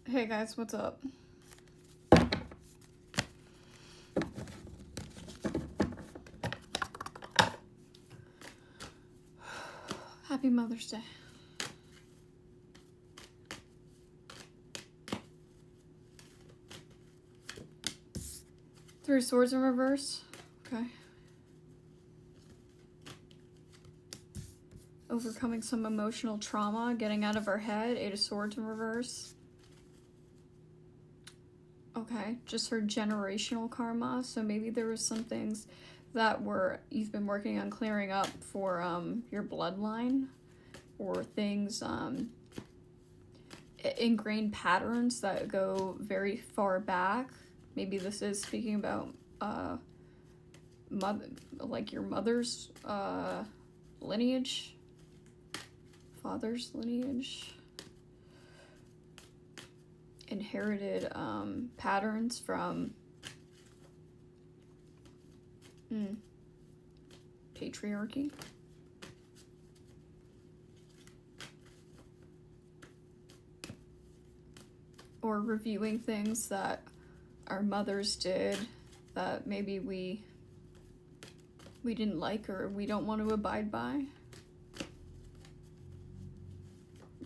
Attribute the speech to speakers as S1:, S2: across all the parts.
S1: Hey guys, what's up? Happy Mother's Day. Three Swords in reverse. Okay. Overcoming some emotional trauma, getting out of our head. Eight of Swords in reverse. Okay, just for generational karma. So maybe there was some things that you've been working on clearing up for your bloodline, or things ingrained patterns that go very far back. Maybe this is speaking about like your mother's lineage, father's lineage, inherited patterns from patriarchy. Or reviewing things that our mothers did that maybe we didn't like or we don't want to abide by.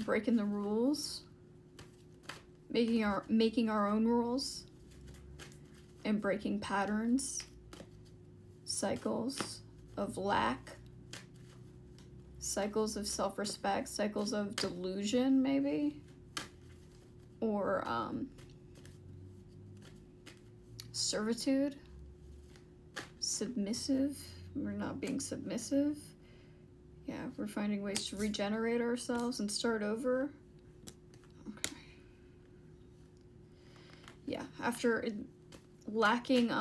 S1: Breaking the rules. Making our own rules. And breaking patterns. Cycles of lack. Cycles of self-respect. Cycles of delusion, maybe. Or servitude, submissive. We're not being submissive. Yeah, we're finding ways to regenerate ourselves and start over. Okay. Yeah, after lacking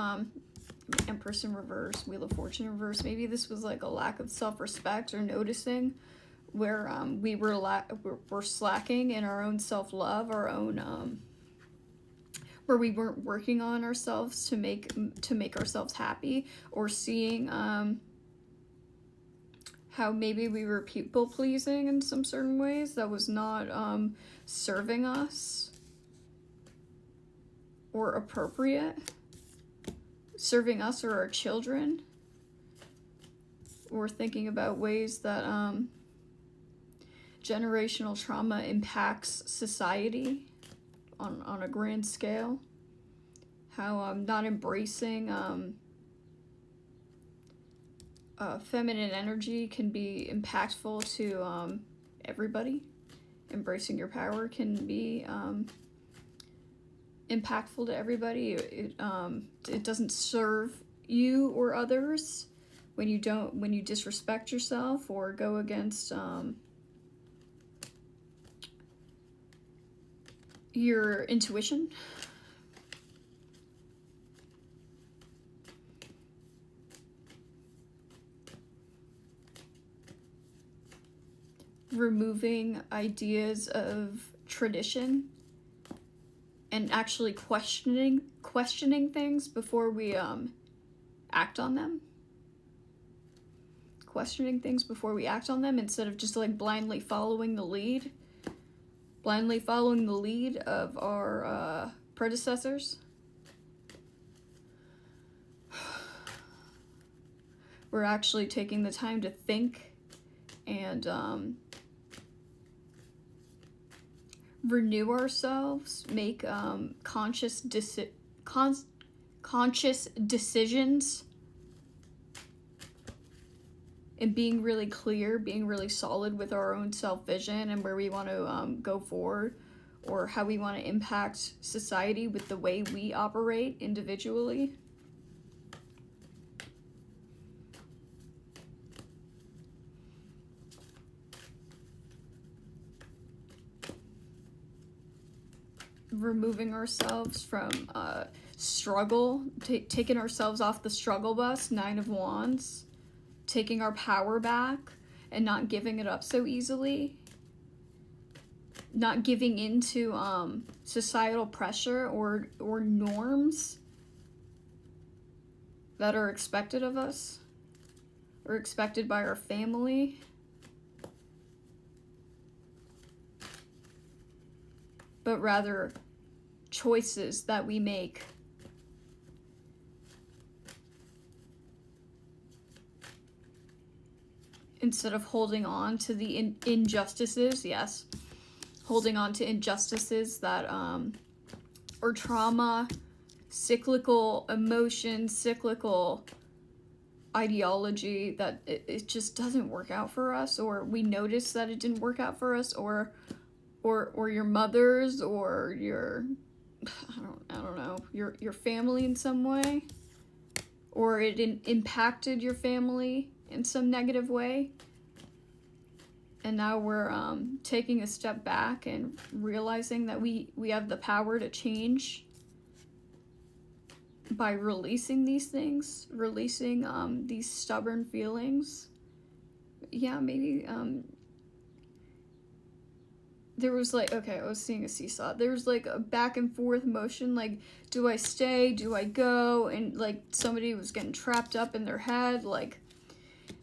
S1: Empress in reverse, Wheel of Fortune in reverse, maybe this was like a lack of self-respect or noticing where we were slacking in our own self-love, our own where we weren't working on ourselves to make ourselves happy, or seeing how maybe we were people pleasing in some certain ways that was not serving us or appropriate, serving us or our children, or thinking about ways that generational trauma impacts society on a grand scale. How not embracing feminine energy can be impactful to everybody. Embracing your power can be impactful to everybody. It doesn't serve you or others when you disrespect yourself or go against your intuition. Removing ideas of tradition and actually questioning things before we act on them. Questioning things before we act on them, instead of just like blindly following the lead of our predecessors. We're actually taking the time to think and renew ourselves, make conscious decisions, and being really clear, being really solid with our own self-vision and where we want to go forward, or how we want to impact society with the way we operate individually. Removing ourselves from struggle, taking ourselves off the struggle bus, Nine of Wands. Taking our power back and not giving it up so easily. Not giving into societal pressure or norms that are expected of us or expected by our family. But rather choices that we make. Instead of holding on to the injustices, yes, holding on to injustices that, or trauma, cyclical emotions, cyclical ideology that it just doesn't work out for us, or we notice that it didn't work out for us, or your mother's, or your, I don't know, your family in some way, or it impacted your family in some negative way. And now we're taking a step back and realizing that we have the power to change by releasing these things, releasing these stubborn feelings. Yeah, maybe there was like, okay, I was seeing a seesaw. There was like a back and forth motion, like, do I stay, do I go? And like somebody was getting trapped up in their head, like,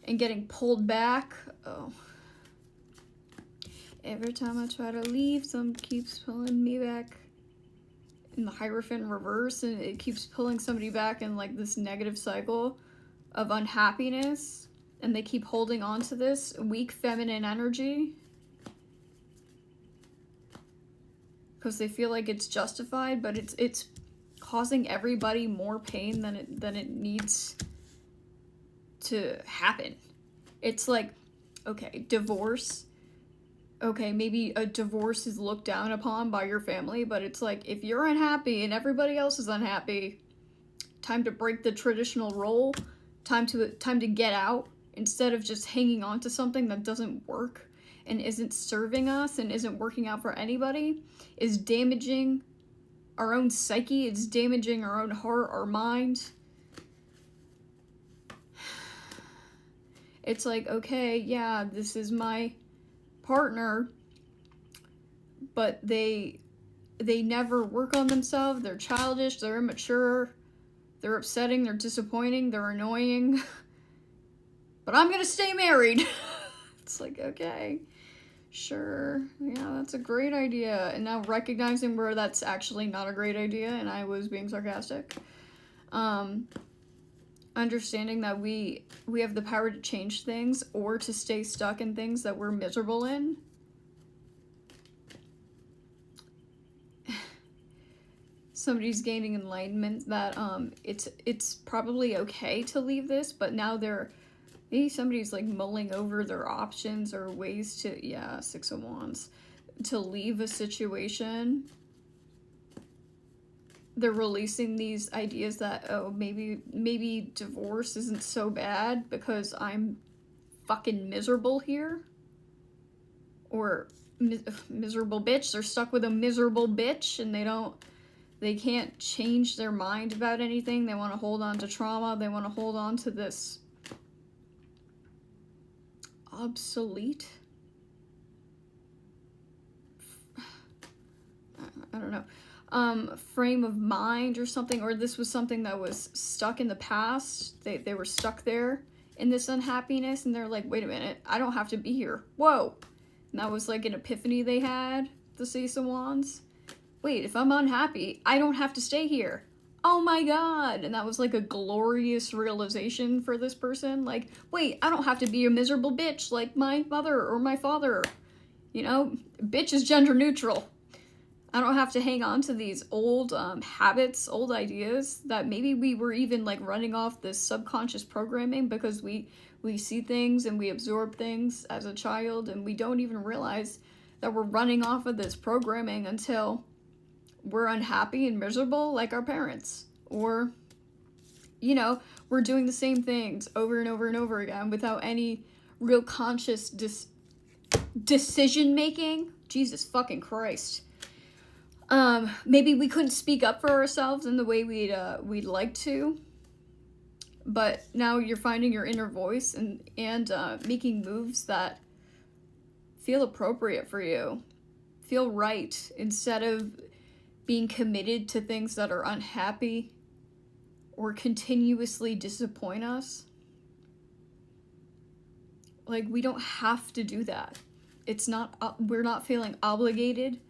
S1: and getting pulled back. Oh. Every time I try to leave, some keeps pulling me back in the Hierophant reverse, and it keeps pulling somebody back in like this negative cycle of unhappiness, and they keep holding on to this weak feminine energy because they feel like it's justified, but it's causing everybody more pain than it needs to happen. It's like, okay, divorce. Okay, maybe a divorce is looked down upon by your family, but it's like, if you're unhappy and everybody else is unhappy, time to break the traditional role, time to get out, instead of just hanging on to something that doesn't work and isn't serving us and isn't working out for anybody, is damaging our own psyche, it's damaging our own heart, our mind. It's like, okay, yeah, this is my partner, but they never work on themselves. They're childish, they're immature, they're upsetting, they're disappointing, they're annoying. But I'm gonna stay married. It's like, okay, sure, yeah, that's a great idea. And now recognizing where that's actually not a great idea and I was being sarcastic. Understanding that we have the power to change things or to stay stuck in things that we're miserable in. Somebody's gaining enlightenment that it's probably okay to leave this, but now maybe somebody's like mulling over their options or ways to, yeah, Six of Wands, to leave a situation. They're releasing these ideas that, oh, maybe divorce isn't so bad because I'm fucking miserable here. Or miserable bitch. They're stuck with a miserable bitch and they can't change their mind about anything. They want to hold on to trauma. They want to hold on to this obsolete, I don't know, frame of mind or something, or this was something that was stuck in the past. They were stuck there in this unhappiness, and they're like, wait a minute, I don't have to be here. Whoa. And that was like an epiphany they had, the Ace of Wands. Wait, if I'm unhappy, I don't have to stay here. Oh my god. And that was like a glorious realization for this person. Like, wait, I don't have to be a miserable bitch like my mother or my father. You know, bitch is gender neutral. I don't have to hang on to these old habits, old ideas that maybe we were even like running off this subconscious programming because we see things and we absorb things as a child, and we don't even realize that we're running off of this programming until we're unhappy and miserable like our parents. Or, you know, we're doing the same things over and over and over again without any real conscious decision making. Jesus fucking Christ. Maybe we couldn't speak up for ourselves in the way we'd like to, but now you're finding your inner voice and making moves that feel appropriate for you, feel right, instead of being committed to things that are unhappy or continuously disappoint us. Like, we don't have to do that. It's not, we're not feeling obligated